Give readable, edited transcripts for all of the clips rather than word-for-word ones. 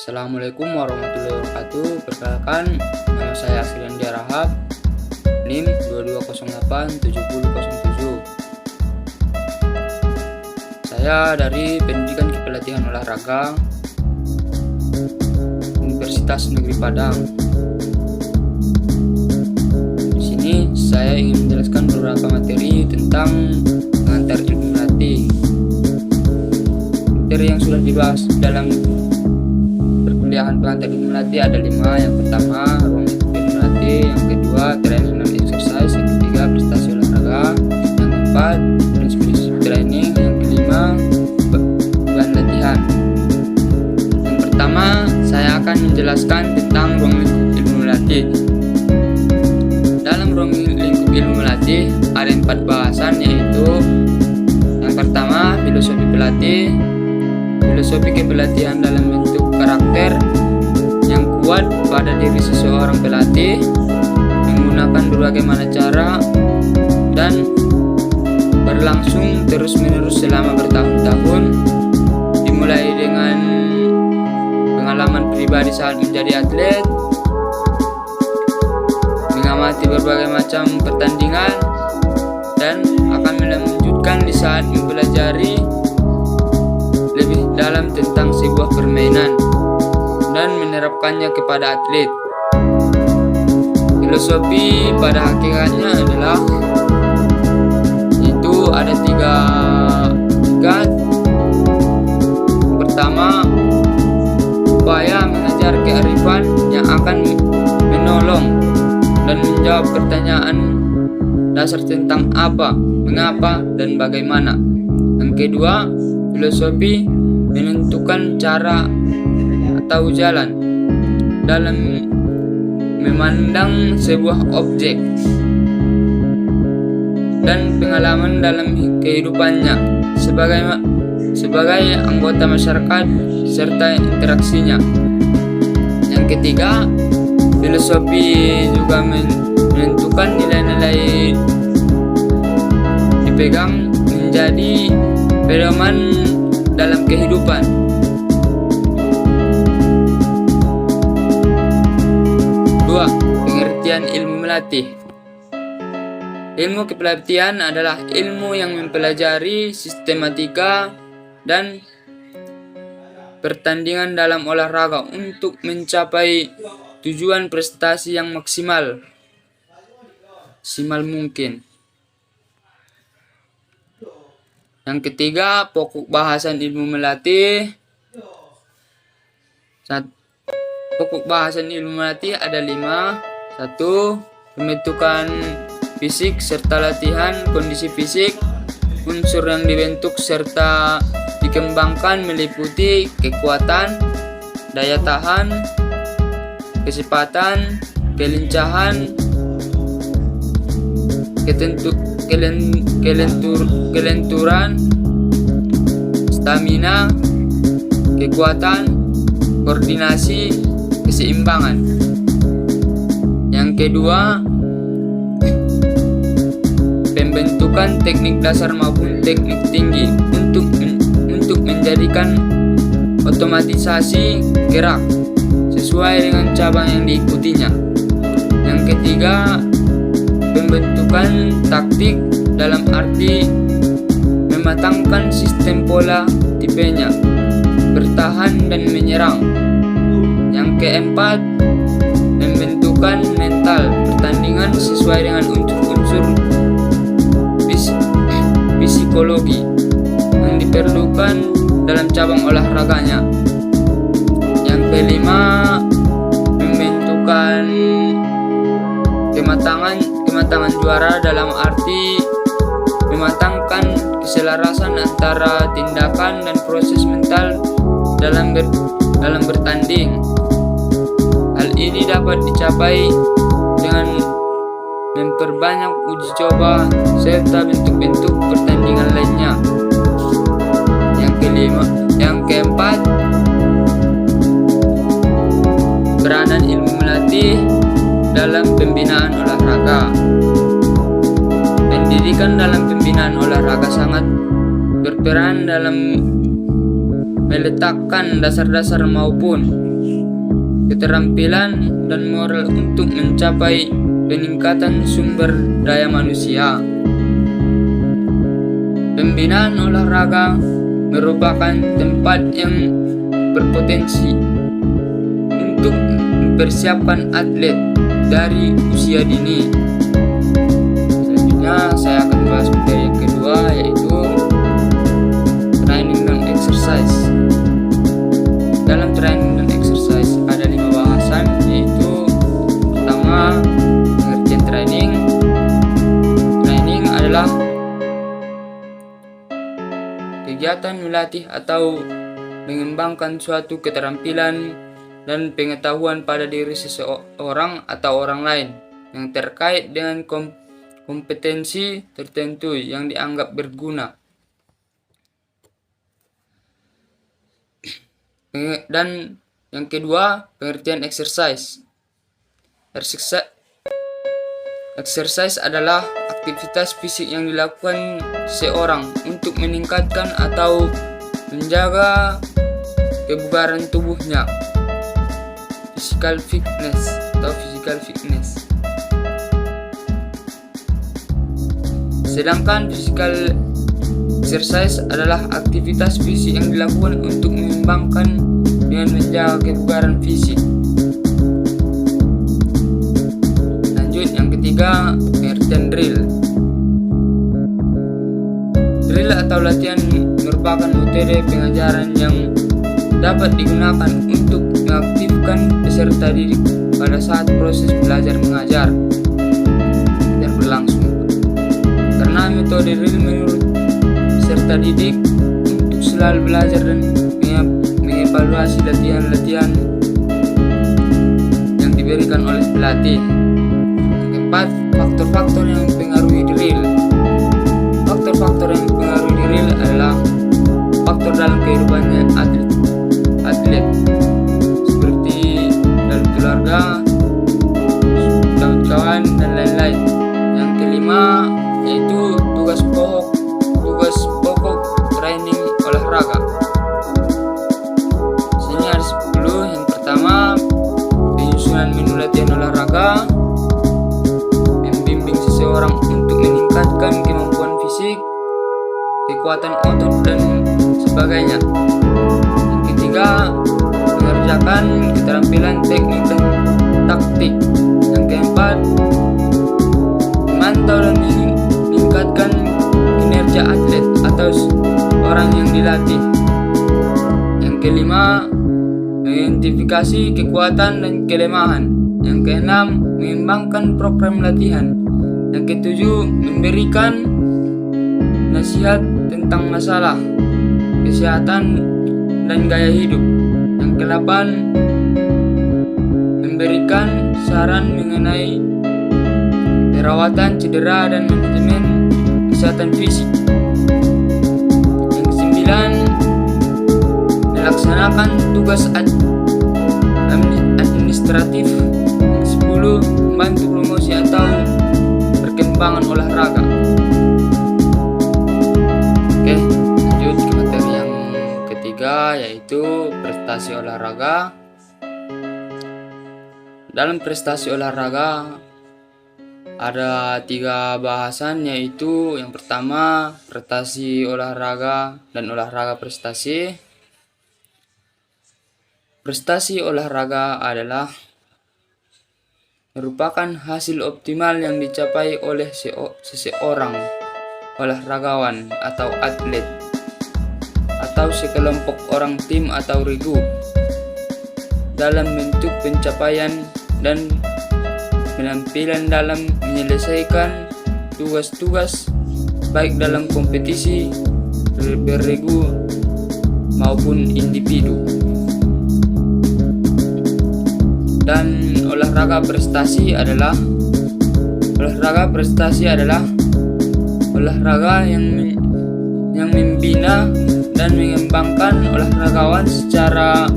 Assalamualaikum warahmatullahi wabarakatuh. Perkenalkan, nama saya Asriandi Rahab, NIM 22087007. Saya dari Pendidikan Kepelatihan Olahraga Universitas Negeri Padang. Di sini saya ingin menjelaskan beberapa materi tentang pengantar ilmu melatih. Materi yang sudah dibahas dalam perkuliahan pengantar ilmu melatih ada 5. Yang pertama, ruang lingkup ilmu melatih. Yang kedua, training and exercise. Yang ketiga, prestasi olahraga. Yang keempat, prinsip training. Yang kelima, beban latihan. Yang pertama, saya akan menjelaskan tentang ruang lingkup ilmu melatih. Dalam ruang lingkup ilmu melatih ada 4 bahasan, yaitu yang pertama, filosofi pelatih. Filosofi kepelatihan dalam bentuk karakter yang kuat pada diri seseorang pelatih, menggunakan berbagai macam cara dan berlangsung terus-menerus selama bertahun-tahun, dimulai dengan pengalaman pribadi saat menjadi atlet, mengamati berbagai macam pertandingan, dan akan melanjutkan di saat mempelajari lebih dalam tentang sebuah permainan dan menerapkannya kepada atlet. Filosofi pada hakikatnya adalah itu ada tiga. Pertama, upaya mengajar kearifan yang akan menolong dan menjawab pertanyaan dasar tentang apa, mengapa, dan bagaimana. Yang kedua, filosofi menentukan cara atau jalan dalam memandang sebuah objek dan pengalaman dalam kehidupannya sebagai anggota masyarakat serta interaksinya. Yang ketiga, filosofi juga menentukan nilai-nilai dipegang menjadi pedoman dalam kehidupan. Dua, pengertian ilmu melatih. Ilmu kepelatihan adalah ilmu yang mempelajari sistematika dan pertandingan dalam olahraga untuk mencapai tujuan prestasi yang maksimal mungkin. Yang ketiga, pokok bahasan ilmu melatih. Pokok bahasan ilmu melatih ada 5. 1. Pembentukan fisik serta latihan kondisi fisik. Unsur yang dibentuk serta dikembangkan meliputi kekuatan, daya tahan, kecepatan, kelincahan, kelenturan, stamina, kekuatan, koordinasi, keseimbangan. Yang kedua, pembentukan teknik dasar maupun teknik tinggi untuk menjadikan otomatisasi gerak sesuai dengan cabang yang diikutinya. Yang ketiga, pembentukan taktik dalam arti mematangkan sistem pola tipenya, bertahan dan menyerang. Yang keempat, pembentukan mental pertandingan sesuai dengan unsur-unsur psikologi yang diperlukan dalam cabang olahraganya. Yang kelima, pembentukan kematangan juara dalam arti mematangkan keselarasan antara tindakan dan proses mental dalam bertanding. Hal ini dapat dicapai dengan memperbanyak uji coba serta bentuk-bentuk pertandingan lainnya. Yang keempat, peranan ilmu melatih dalam pembinaan olahraga. Pendidikan dalam pembinaan olahraga sangat berperan dalam meletakkan dasar-dasar maupun keterampilan dan moral untuk mencapai peningkatan sumber daya manusia. Pembinaan olahraga merupakan tempat yang berpotensi untuk mempersiapkan atlet dari usia dini. Selanjutnya saya akan bahas materi yang kedua, yaitu training dan exercise. Dalam training dan exercise ada 5 bahasan, yaitu pertama, pengertian training. Training adalah kegiatan melatih atau mengembangkan suatu keterampilan dan pengetahuan pada diri seseorang atau orang lain yang terkait dengan kompetensi tertentu yang dianggap berguna. Dan yang kedua, pengertian exercise. Exercise adalah aktivitas fisik yang dilakukan seseorang untuk meningkatkan atau menjaga kebugaran tubuhnya. Physical fitness. Sedangkan physical exercise adalah aktivitas fisik yang dilakukan untuk mengembangkan dengan menjaga kebugaran fisik. Lanjut, yang ketiga, pengertian drill. Drill atau latihan merupakan metode pengajaran yang dapat digunakan untuk mengaktifkan peserta didik pada saat proses belajar mengajar berlangsung. Karena metode drill menurut peserta didik untuk selalu belajar dan mengevaluasi latihan-latihan yang diberikan oleh pelatih. Keempat, faktor-faktor yang mempengaruhi drill. Faktor-faktor yang mempengaruhi drill adalah faktor dalam kehidupannya atlet seperti dalam keluarga, kawan-kawan, dan lain-lain. Yang kelima yaitu tugas pokok training olahraga. Sini ada 10. Yang pertama, penyusunan menu latihan olahraga, membimbing seseorang untuk meningkatkan kemampuan fisik, kekuatan otot, dan sebagainya. Yang ketiga, mengerjakan keterampilan teknik dan taktik. Yang keempat, memantau dan meningkatkan kinerja atlet atau orang yang dilatih. Yang kelima, mengidentifikasi kekuatan dan kelemahan. Yang keenam, mengembangkan program latihan. Yang ketujuh, memberikan nasihat tentang masalah kesehatan dan gaya hidup. Yang kedelapan, memberikan saran mengenai perawatan cedera dan manajemen kesehatan fisik. Yang kesembilan, melaksanakan tugas administratif. Yang 10, membantu promosi atau perkembangan olahraga. Oke, lanjut ke materi yang ketiga, yaitu prestasi olahraga. Dalam prestasi olahraga ada 3 bahasan, yaitu yang pertama, prestasi olahraga dan olahraga prestasi. Prestasi olahraga adalah merupakan hasil optimal yang dicapai oleh seseorang olahragawan atau atlet atau sekelompok orang, tim atau regu, dalam bentuk pencapaian dan penampilan dalam menyelesaikan tugas-tugas baik dalam kompetisi berregu maupun individu. Dan olahraga prestasi adalah olahraga yang membina dan mengembangkan olahragawan secara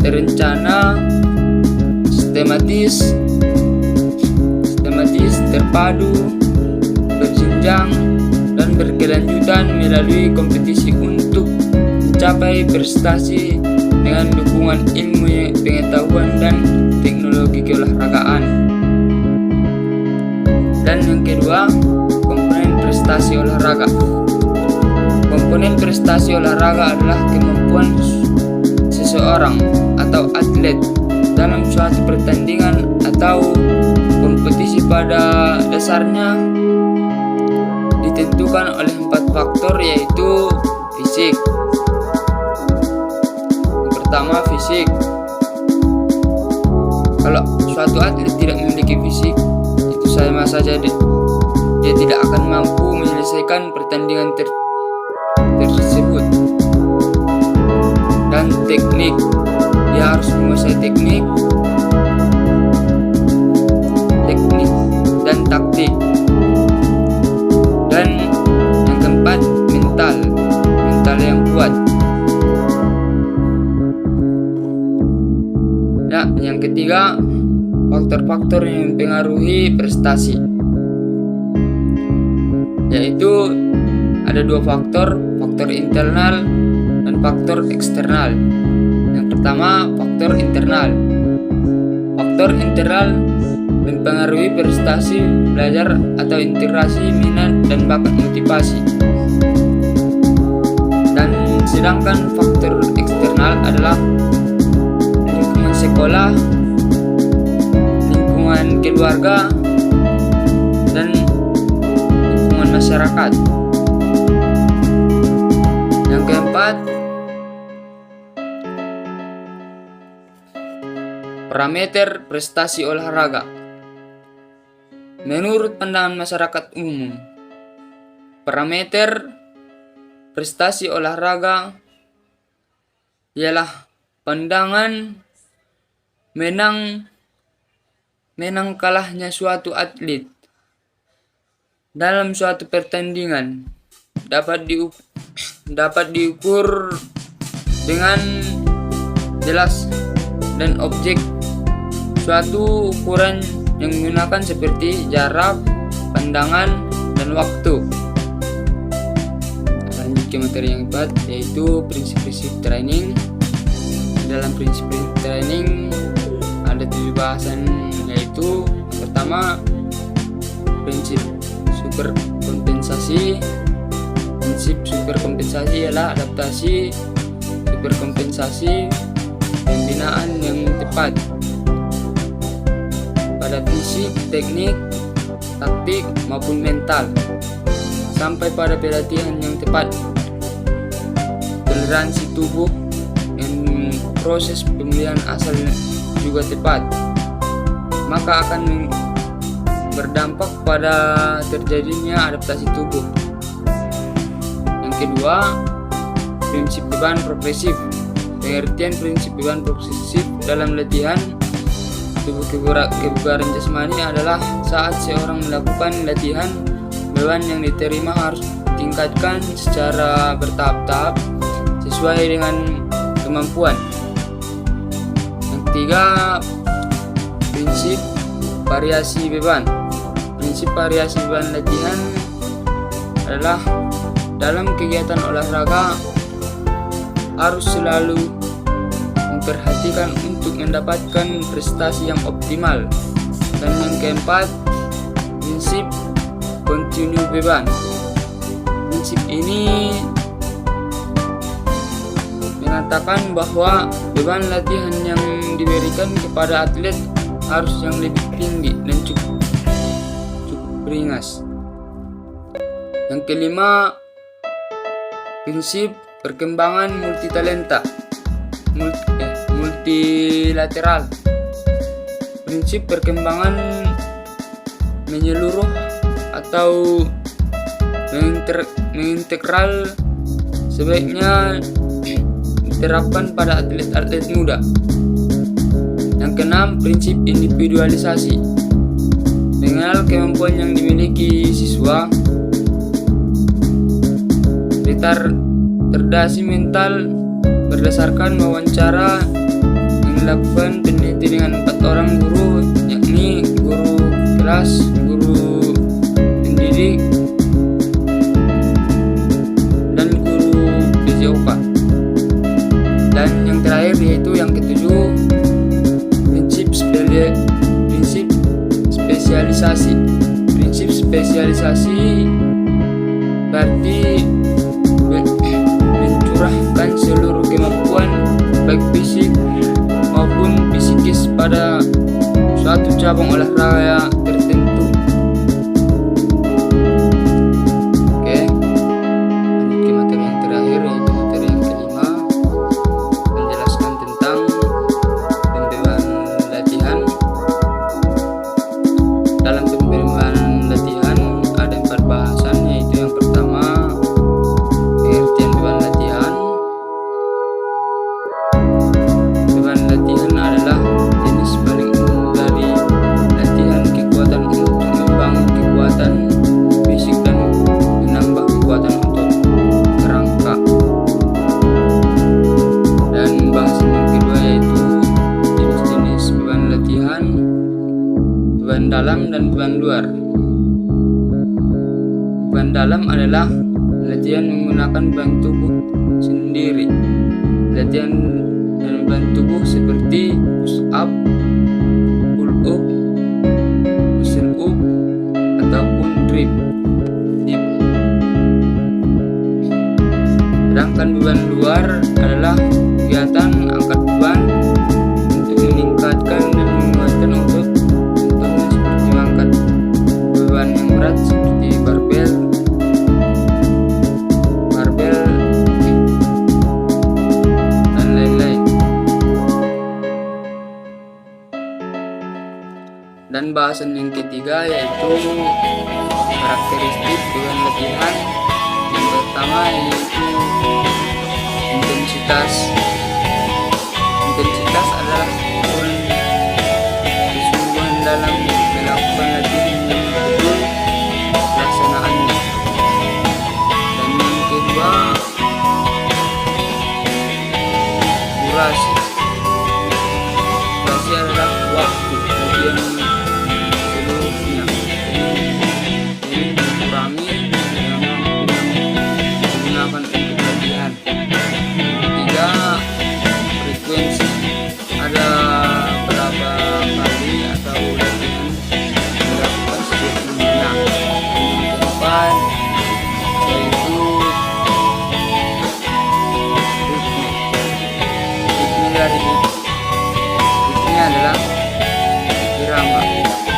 terencana, sistematis, terpadu, berjenjang, dan berkelanjutan melalui kompetisi untuk mencapai prestasi dengan dukungan ilmu pengetahuan dan teknologi keolahragaan. Dan yang kedua, komponen prestasi olahraga. Komponen prestasi olahraga adalah kemampuan seseorang atau atlet dalam suatu pertandingan atau kompetisi. Pada dasarnya ditentukan oleh 4 faktor, yaitu fisik. Yang pertama, fisik. Kalau suatu atlet tidak memiliki fisik, itu sama saja dia tidak akan mampu menyelesaikan pertandingan tersebut. Dan teknik, dia harus menguasai teknik dan taktik. Dan yang keempat, mental yang kuat. Nah, yang ketiga, faktor-faktor yang mempengaruhi prestasi, yaitu ada 2 faktor internal dan faktor eksternal. Yang pertama, faktor internal. Faktor internal mempengaruhi prestasi belajar atau integrasi minat dan bakat motivasi. Dan sedangkan faktor eksternal adalah lingkungan sekolah, lingkungan keluarga, dan lingkungan masyarakat. Yang keempat, parameter prestasi olahraga. Menurut pandangan masyarakat umum, parameter prestasi olahraga ialah pandangan menang kalahnya suatu atlet dalam suatu pertandingan dapat diukur dengan jelas dan objek. Suatu ukuran yang menggunakan seperti jarak, pandangan, dan waktu. Lanjut ke materi yang keempat, yaitu prinsip-prinsip training. Dalam prinsip-prinsip training ada 7 bahasan, yaitu yang pertama, prinsip superkompensasi. Prinsip superkompensasi ialah adaptasi, superkompensasi, pembinaan yang tepat pada fisik, teknik, taktik maupun mental, sampai pada pelatihan yang tepat. Toleransi tubuh dan proses pemulihan asal juga tepat, maka akan berdampak pada terjadinya adaptasi tubuh. Yang kedua, prinsip beban progresif. Pengertian prinsip beban progresif dalam latihan kebugaran jasmani adalah saat seorang melakukan latihan, beban yang diterima harus ditingkatkan secara bertahap-tahap sesuai dengan kemampuan. Yang ketiga, prinsip variasi beban. Prinsip variasi beban latihan adalah dalam kegiatan olahraga harus selalu memperhatikan untuk mendapatkan prestasi yang optimal. Dan yang keempat, prinsip kontinu beban. Prinsip ini mengatakan bahwa beban latihan yang diberikan kepada atlet harus yang lebih tinggi dan cukup beringas. Yang kelima, prinsip perkembangan multilateral. Prinsip perkembangan menyeluruh atau mengintegral sebaiknya diterapkan pada atlet-atlet muda. Yang keenam, prinsip individualisasi. Mengenal kemampuan yang dimiliki siswa. Retardasi mental berdasarkan wawancara yang dilakukan peneliti dengan 4 orang guru, yakni guru kelas, guru pendidik, dan guru PJOK. Dan yang terakhir yaitu yang ketujuh, prinsip spesialisasi. Prinsip spesialisasi berarti mencurahkan seluruh kemampuan baik fisik maupun psikis pada suatu cabang olahraga tertentu. Oke, lanjut ke materi yang terakhir, yaitu materi yang kelima, menjelaskan tentang pembebanan latihan. Dalam pembebanan latihan ada 4 bahasan, yaitu yang pertama, pengertian beban latihan. Beban latihan adalah jenis paling umum dari latihan kekuatan untuk membangun kekuatan fisik dan menambah kekuatan untuk kerangka. Dan bahasan yang kedua yaitu jenis-jenis beban latihan, beban dalam dan beban luar. Beban dalam adalah latihan menggunakan beban tubuh sendiri. Latihan dan beban tubuh seperti push up, pull up, muscle up, ataupun dip. Sedangkan beban luar adalah kegiatan angkat beban untuk meningkatkan dan menguatkan otot. Contohnya seperti mengangkat beban yang berat seperti barbel dan lain-lain. Dan bahasan yang ketiga yaitu karakteristik beban latihan. Yang pertama yaitu intensitas. Intensitas adalah ukuran kesungguhan dalam melakukan latihan yang betul pelaksanaannya. Dan yang kedua, durasi. Durasi adalah waktu latihan seluruhnya. Ini mengurangi dengan menggunakan untuk latihan. Ketiga, frekuensi. Ada berapa kali atau latihan dilakukan setiap minggunya. Yang keempat yaitu ritme adalah irama.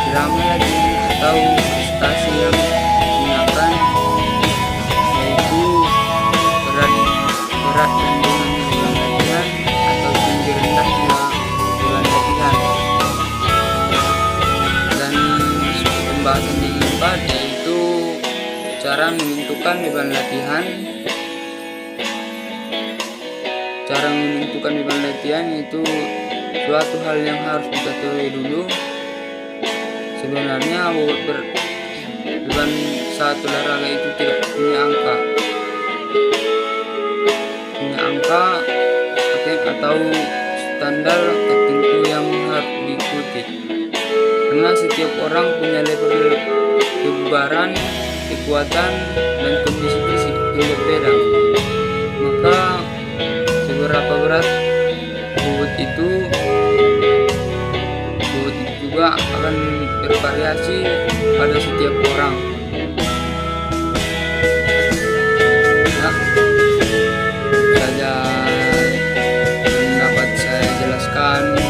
Irama latihan atau prestasi yang digunakan yaitu berat dan dengan beban latihan atau tinggi rendahnya beban latihan. Dan masuk ke pembahasan yang keempat yaitu cara menentukan beban latihan. Cara menentukan beban latihan itu suatu hal yang harus diketahui dulu. Sebenarnya beban saat olahraga itu tidak punya angka atau standar tertentu yang harus diikuti, karena setiap orang punya level kebugaran, kekuatan, dan kondisi fisik yang berbeda. Maka seberapa berat bobot itu juga akan bervariasi pada setiap orang. Ya, saja dapat saya jelaskan.